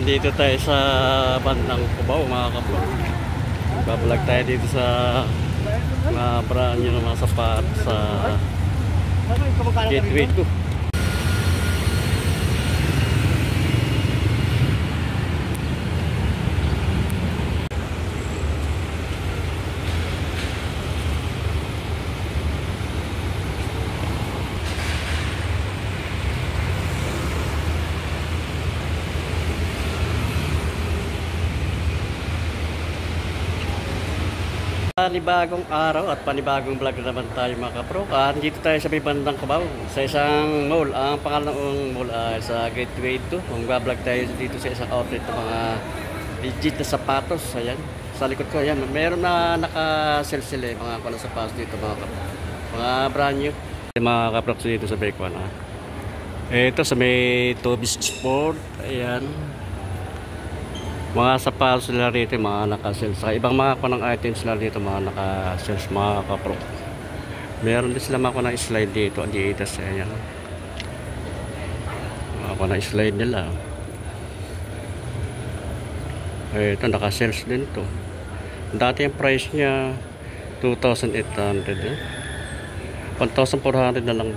Dito tayo sa bandang Cubao mga kapro. Babalag tayo dito sa mga brand nyo ng mga sapat sa Gateway 2. Panibagong araw at panibagong vlog naman tayo mga kapro. Dito tayo sa may bandang Cubao sa isang mall. Ang pangalawang mall ay sa Gateway 2. Mag-vlog tayo dito sa isang outlet ng mga legit na sapatos. Ayan, sa likod ko, ayan, meron na naka-sell-sell mga pala sapatos dito mga kapro. Mga brand new. Mga kapro dito sa Baykwan. Ito sa may Tobis Sport. Ayan. Mga sapatos nila rito, mga naka-sales. Sa ibang mga kunang items nila dito, mga naka-sales, mga kapro. Meron din sila mga kunang slide dito. Adidas, ayan. Mga kunang slide nila. Ito, naka-sales din to. Dati yung price niya, 2,800. 1,400 na lang.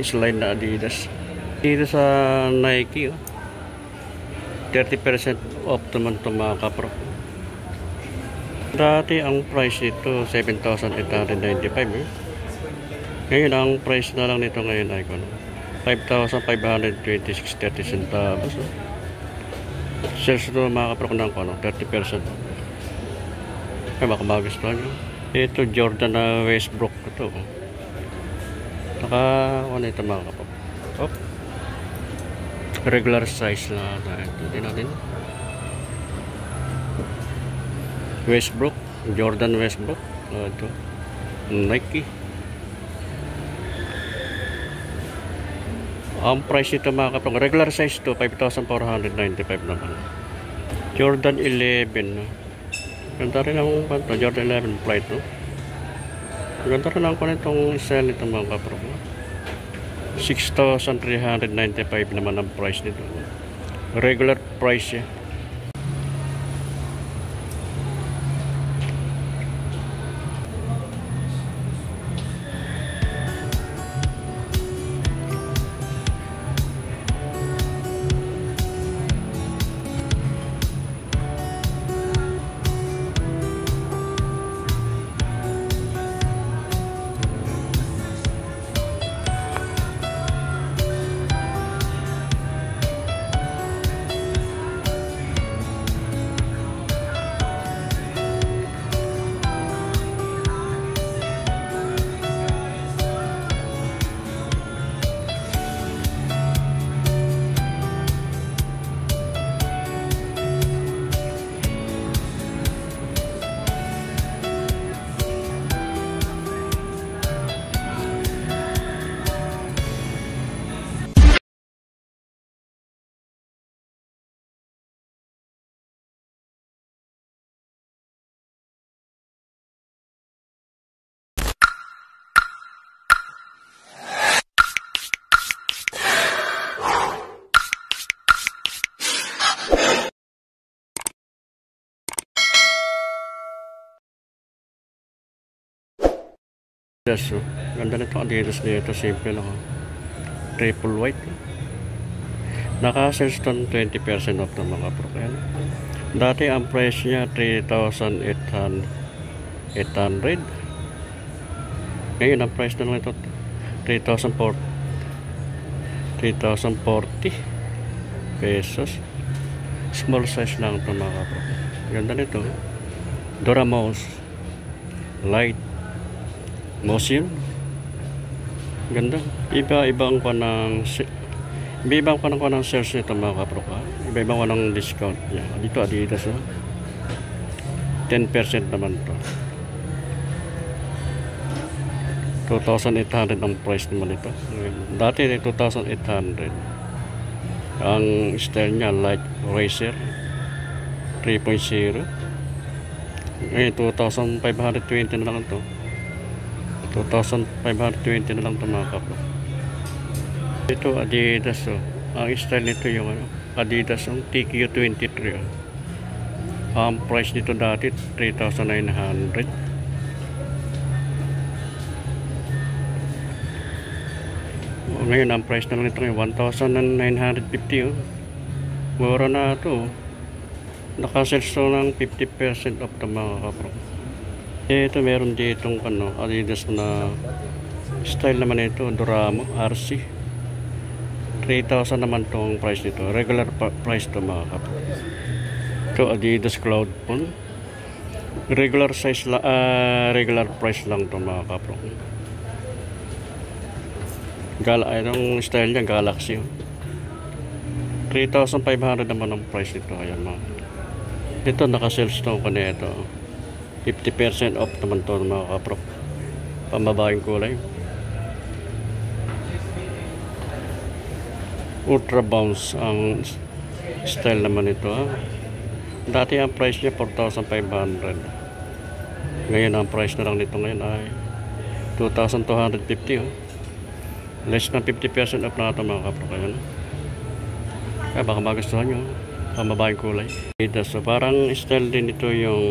Slide na Adidas. Dito sa Nike, 30% off naman ito mga kapro. Dati ang price nito 7,895 Ngayon ang price na lang nito ngayon ay 5,526.30 centavos. Sales ito mga kapro ng 30%. Ay makabagos lang yun. Ito Jordan na Westbrook ito. Ano ito mga kapro. Regular size na ito natin. Westbrook, Jordan Westbrook. Ito Nike. Ang price ito mga kapag regular size to 5,495 naman. Jordan 11. Ganda rin ang Jordan 11 flight, no? Ganda rin ang itong sell nito mga kapag 6,395 naman ang price nito. Regular price siya. Yes, ganda nito Adidas dito, simple lang. Triple white. Naka-sales ton 20% off ng mga pro. Dati ang price niya 3,800. Ngayon ang price na lang ito 3,040 pesos. Small size lang ito mga pro. Ganda nito. Doramos Light Motion. Ganda. Iba-ibang pa ng sales nito mga kapro. Iba-ibang pa ng discount. Yeah. Dito Adidas 10% naman to. 2,800 ang price naman ito. Dati 2,800. Ang style niya Light Racer 3.0. Ngayon 2,520 na lang ito. 2,520 na lang ito mga kapro. Ito Adidas. Ang style nito yung Adidas ang TQ23. Ang price nito dati 3,900. Ngayon ang price na lang nito ngayon 1,950. Mura na ito. Naka-sales to ng 50% off to mga kapro. Ito meron ditong Adidas na style naman ito, Doramo RC. 3,000 naman tong price nito. Regular price to mga kapro. Ito Adidas Cloud Phone. Regular size regular price lang to mga kapro. Anong style niya? Galaxy. 3,500 naman ang price nito. Ayan mga. Ito naka-sales to ko na ito. 50% off naman to mga kapro. Pamabaing kulay. Ultra Bounce ang style naman ito. Dati ang price niya 4,500. Ngayon ang price na lang nito ngayon ay 2,250. Less than 50% off na ito mga kapro. Kaya baka magustuhan nyo. Pamabaing kulay. Adidas. So parang style din ito yung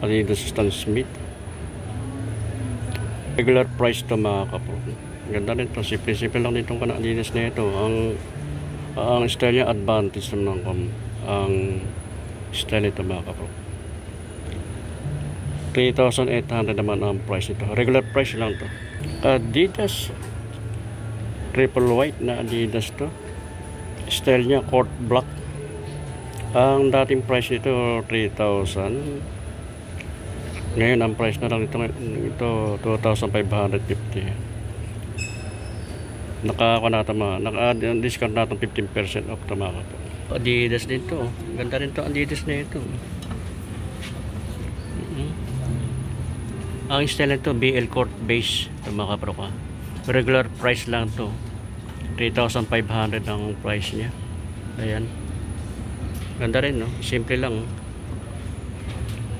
Adidas Stan Smith. Regular price to mga kapro. Ganda rin ito. Simple lang nitong Adidas na ito. Ang style niya advantage naman ang style nito mga kapro. 3,800 naman ang price nito. Regular price lang to. Adidas triple white na Adidas to. Style niya court black. Ang dating price nito 3,000. Ngayon ang price na lang ito 2,550. Naka-discount natin 15% off to mga kapro. Adidas din to. Ganda rin to Adidas na ito. Ang style nito BL Court base to mga kapro ka. Regular price lang to. 3,500 ang price niya. Ayan. Ganda rin no. Simple lang.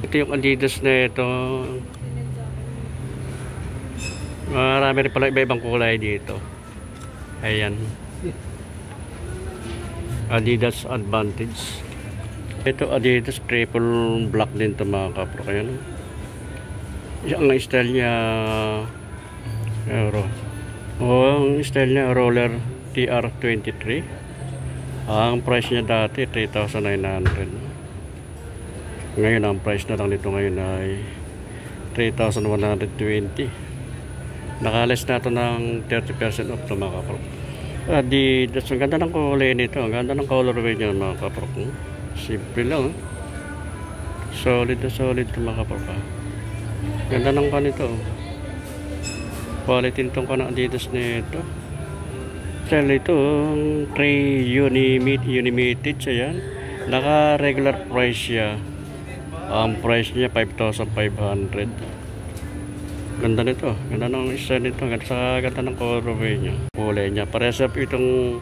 Ito yung Adidas na ito. Marami rin pala iba-ibang kulay dito. Ayan. Adidas Advantage. Ito Adidas triple black din to mga kapro. Ayan. Ang style niya ang style niya roller TR23. Ang price niya dati 3,900. Ngayon ang price na lang nito ngayon ay 3,120. Nakalis na ito ng 30% off to mga kapro. Adidas, ang ganda ng kulay nito. Ang ganda ng colorway niya mga kapro. Simple lang. Solid na solid to mga kapro. Ganda ng kanito. Quality nitong Adidas nito. Style ito 3 Unlimited siya yan. Naka regular price siya. Ang price niya 5,500. Ganda nito. Ganda ng style nito. Ganda ng colorway niya. Kulay niya. Parehas itong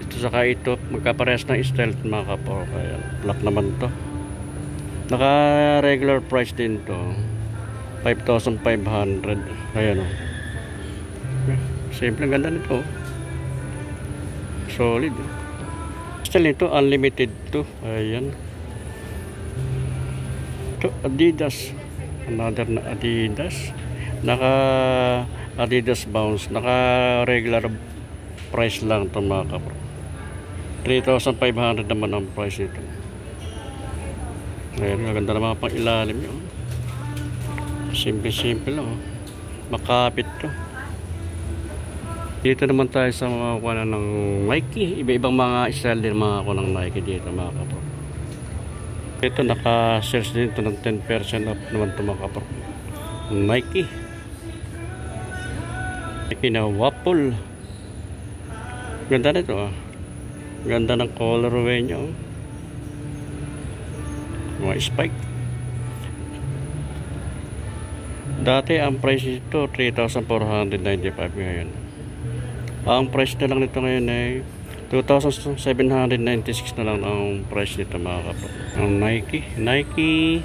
ito saka ito. Magkaparehas ng style mga kapro. Black naman to. Naka regular price din to. 5,500. Ayan o. Simple, ganda nito. Solid. Style nito, unlimited to. Ayan. Ito, Adidas. Another na Adidas. Naka Adidas Bounce. Naka regular price lang ito mga kapro. 3,500 naman ang price nito. Ayan, maganda naman pang ilalim yun. Simple lang. Makapit to. Dito naman tayo sa mga kuha ng Nike. Iba-ibang mga style din mga kuha ng Nike dito mga kapro. Ito naka-sales din ito ng 10% off naman ito mga kapro. Nike. Nike na Waffle. Ganda nito ah. Ganda ng colorway niya oh. Mga spike. Dati ang price ito 3,495 ngayon. Ang price na lang nito ngayon ay 2,796 na lang ang price nito mga kapro. Ang Nike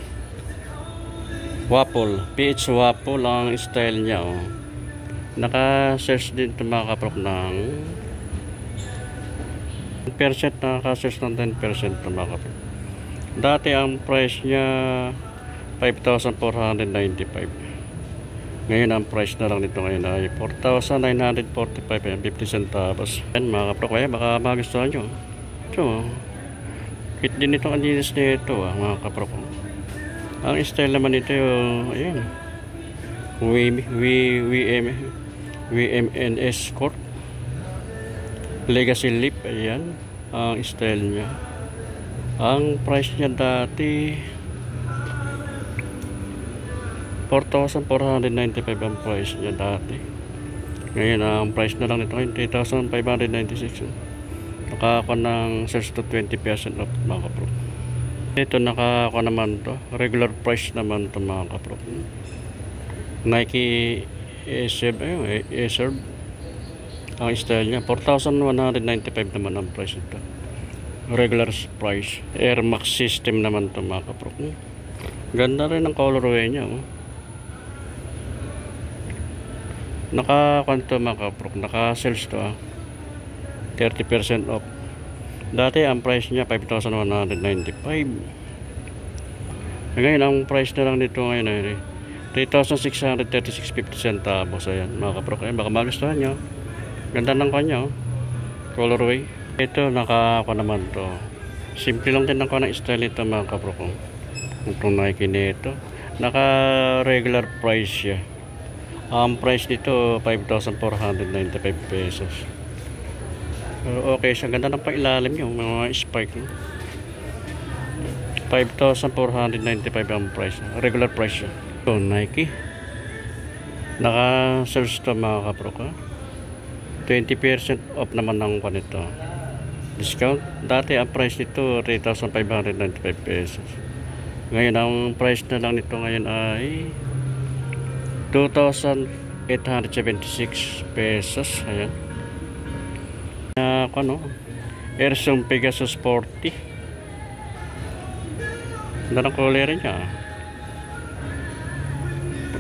Waffle, PH Waffle ang style niya oh. Naka-search din ito mga kapro ng 10% nakaka-sales ng 10% na mga kapro. Dati ang price niya 5,495. Ngayon ang price na lang nito ngayon ay 4,945 and 50 centavos. Yan mga kapro, kaya baka magustuhan nyo. So, kit din ito ang jeans nito mga kapro. Ang style naman nito ayan, WMNS Court Legacy Lip, ayan ang style niya. Ang price niya dati 4,495 ang price niya dati. Ngayon ang price na lang nito ay 3,596. Nakaka ng sales to 20% off mga kapro. Ito nakaka naman to, regular price naman to mga kapro. Nike Air ang style niya 4,195 naman ang price ito. Regular price. Air Max system naman to mga kapro. Ganda rin ang colorway niya naka-kanto mga kapro, naka-sales to 30% off. Dati ang price niya 5,195. Ngayon ang price na lang nito ngayon ay 3,636.50 centavos. Ayan mga kapro, kaya baka magustuhan nyo. Ganda ng kanya colorway. Ito naka-ako naman to, simple lang din ako ng style nito mga kapro. Itong Nike nito naka regular price siya. Ang price dito 5,495 pesos. Pero okay siya, ganda ng pang-ilalim yung mga spike. 5,495 ang price, regular price siya. So Nike naka-sales to mga kapro ko. 20% off naman ng kanito. Discount. Dati ang price nito 3,595 pesos. Ngayon ang price na lang nito ngayon ay 2,876 pesos. Ayan. Air Zoom Pegasus 40. Ganda ng color niya.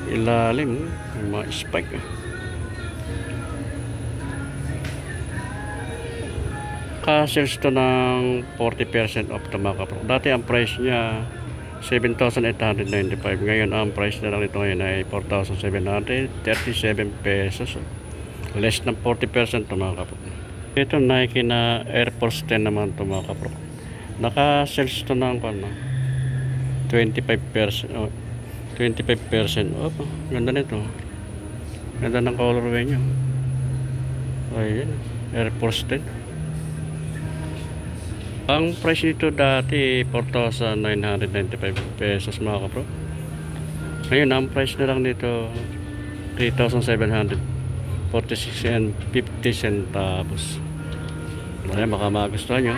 Ilalim yung mga spike. Ka-sales to ng 40% off to mga kapro. Dati ang price niya 7,895. Ngayon ang price na lang ito ngayon ay 4,737 pesos. Less ng 40% to mga kapro. Ito Nike na Air Force 10 naman to mga kapro. Naka-sales to ng 25% off. Ganda nito. Ganda ng colorway niya. Ayan, Air Force 10. Ang price nito dati 4,995 pesos mga kapro. Ngayon ang price na lang nito 3,746 and 50 centavos. Ayan, baka magustuhan nyo.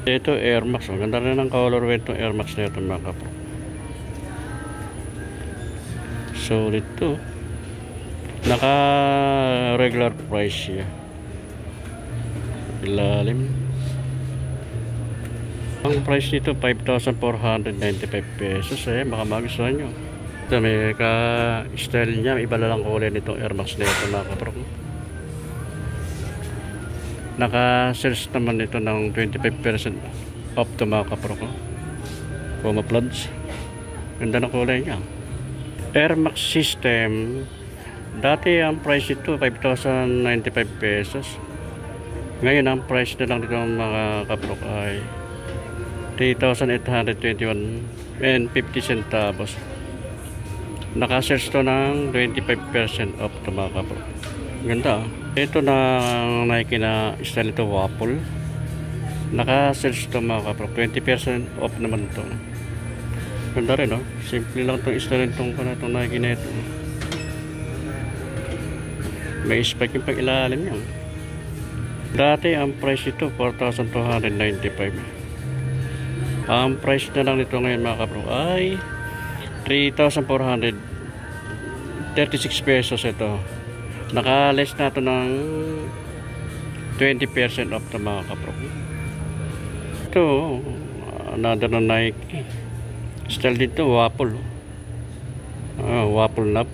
Ito Air Max. Ganda rin ang colorway itong Air Max na ito mga kapro. Solid to. Naka regular price siya. Ilalim. Ang price nito 5,495 pesos. Ayan, baka magustuhan nyo. Ito may ka-style niya, iba na lang kulay nitong Air Max na ito mga kapro. Naka-sales naman ito ng 25% off to mga kapro ko. Puma Plugs. Ganda ng kulay niya. Air Max system. Dati ang price ito 5,095 pesos. Ngayon ang price na lang dito mga kapro ay 3,821 and 50 centavos. Naka-sales to ng 25% off to mga kapro. Ganda. Ito na Nike na style ito waffle. Naka-sales to mga kapro. 20% off naman ito. Ganda rin simple lang itong style itong Nike na ito. May spike yung pag-ilalim niya. Dati ang price ito 4,295. Ang price na lang nito ngayon mga kapro ay 3,436 pesos ito. Naka-less na ito ng 20% off na mga kapro. Ito another na Nike style dito waffle. Waffle nap.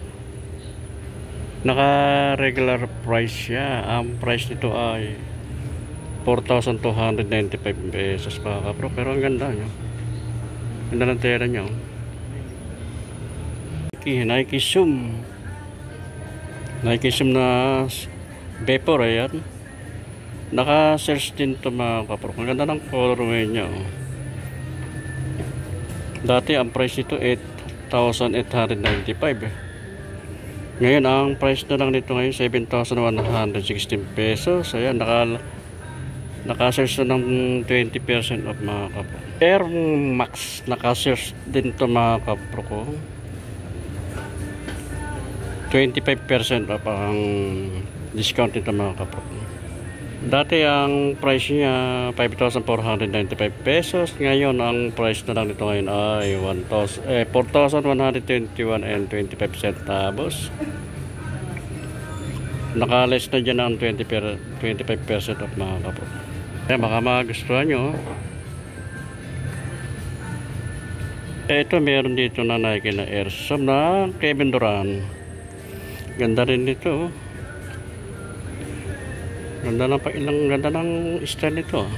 Naka regular price siya. Ang price nito ay 4,295 pesos mga kapro. Pero ang ganda nyo. Ganda ng tela nyo. Nike Zoom. Nike Zoom na vapor, ayan. Naka-search din ito mga kapro. Ang ganda ng colorway nya. Dati ang price nito 8,895. Ngayon ang price na lang nito ngayon 7,116 pesos. Ayan, naka-search na ng 20% off mga kapro. Air Max naka-search din ito mga kapro ko. 25% off ang discount nito mga kapro. Dati ang price niya 5,495 pesos. Ngayon ang price na lang nito ngayon ay 4,121 and 25 centavos. Naka-less na dyan ang 25% off mga kapro. Kaya baka magustuhan nyo. Ito meron dito na Nike na Air Zoom na Kevin Durant. Ganda rin nito. Ganda ng style nito.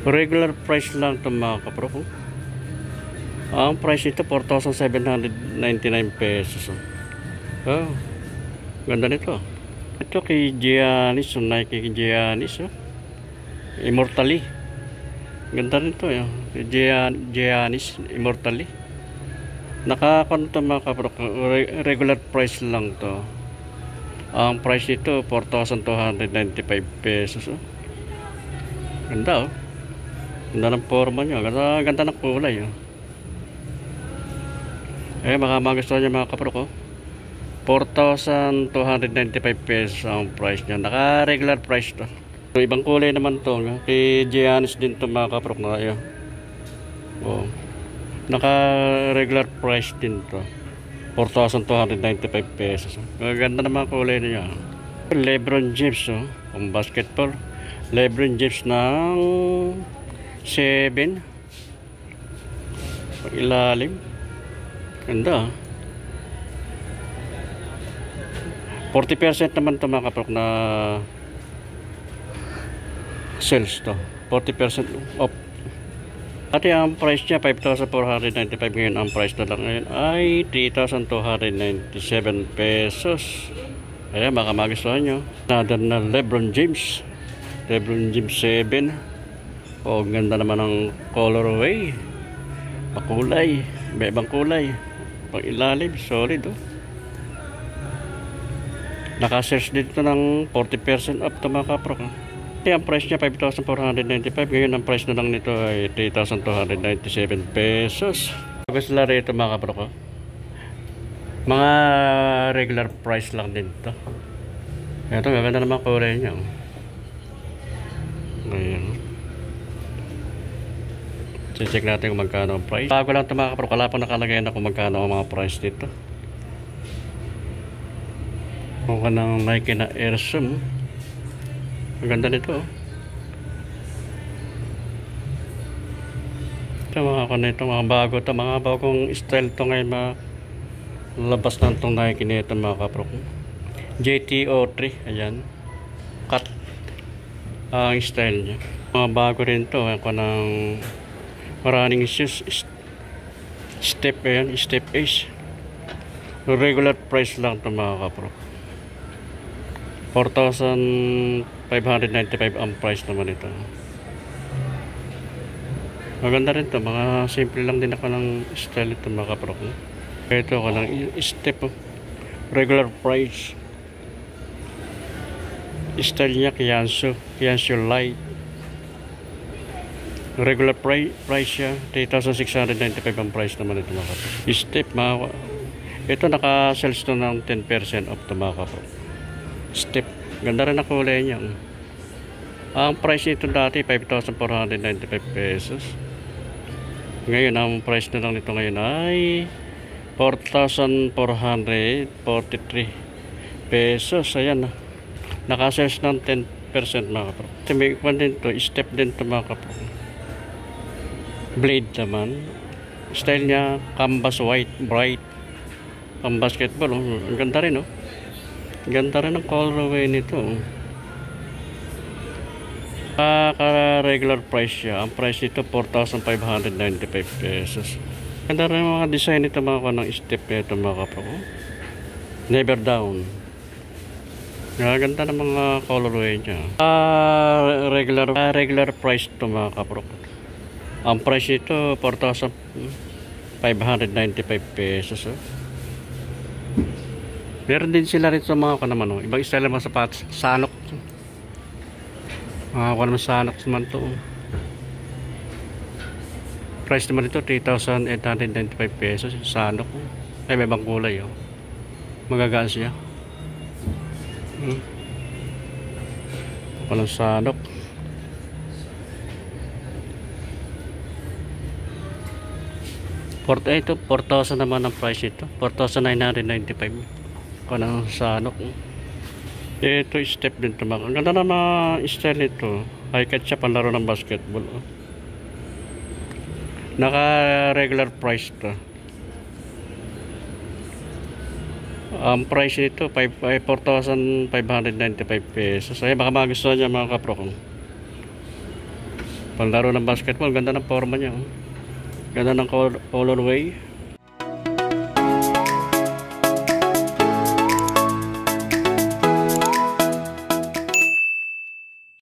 Regular price lang ito mga kapro. Ang price ito 4,799 pesos. Oh, ganda nito. Ito kay Giannis, Nike kay Giannis. Immortally. Ganda nito. Giannis Immortally. Nakakonto mga kapro. Regular price lang to. Ang price nito 4,295 pesos. Ganda Ganda ng forma nyo. Ganda ng kulay baka magustuhan nyo mga kapro ko. 4,295 pesos ang price nyo. Naka regular price to. Ibang kulay naman to. Kay Giannis din to mga kapro na naka regular price din to. 4,295 pesos. Maganda naman kulay niya. LeBron James pang basketball. LeBron James ng 7 ilalim. Ganda 40% naman ito mga kaprok na sales to. 40% off. At ang price niya 5,495. Ngayon ang price na lang ngayon ay 3,297 pesos. Kaya baka magustuhan nyo. Another na LeBron James 7. Ganda naman ng colorway. Pakulay. May ibang kulay. Pang ilalim. Solid Naka-search dito ng 40% off to mga kaprok. Ang price niya 5,495. Ngayon ang price na lang nito ay 3,297 pesos. Gusto lang rito mga kaprok mga regular price lang din to. Ito gaganda naman kulay niya. Ayan. Check natin kung magkano ang price. Bago lang ito mga kaprok. Wala pang nakalagay na kung magkano ang mga price dito. Kung kanang Nike na Air Zoom. Ang ganda nito Ito mga bago ito. Mga bagong style ito ngayon labas na itong Nike nito mga kaprok. JTO3. Ayan. Cut ang style niya. Mga bago rin ito. Kanang running shoes. Step Ace. Regular price lang ito mga kaprok. 4,595 ang price naman ito. Maganda rin ito. Mga simple lang din ako ng style ito mga kaprok. Ito ako ng step. Regular price. Style niya Kianso Light. Regular price siya 3,695 ang price naman ito mga kaprok. Step ito naka-sales to ng 10% off ito mga kaprok. Step. Ganda rin ang kulay niya. Ang price nito dati 5,495 pesos. Ngayon ang price na lang nito ngayon ay 4,443 pesos. Ayan naka-sales ng 10% mga kapro. May ikwan din to. Step din to mga kapro. Blade naman. Style niya canvas white bright. Pang basketball Ang ganda rin Ganda rin ang colorway nito. Regular price siya. Ang price nito 4,595 pesos. Ganda rin yung mga design nito mga kanang step nito mga kapro. Never down. Ganda ng mga colorway niya. Regular price to mga kapro. Ang price nito 4,595 pesos. Oh. Meron din sila rin sa mga kanaman. Oh. Ibang style ng mga sapatos. Sanok. Mga naman sanok naman to. Price naman ito 3,895 pesos. Sanok. Ay may ibang kulay. Oh. Magagaan siya. Walang sanok. Ito 4,000 naman ang price ito. 4,995. Walang sanok. Ito step din ito. Ang ganda na mga style nito. High cut siya panlaro ng basketball. Naka regular price to. Ang price nito 4,595 pesos. Ay baka magustuhan niya mga kapro. Panlaro ng basketball. Ganda ng forma niya. Ganda ng colorway.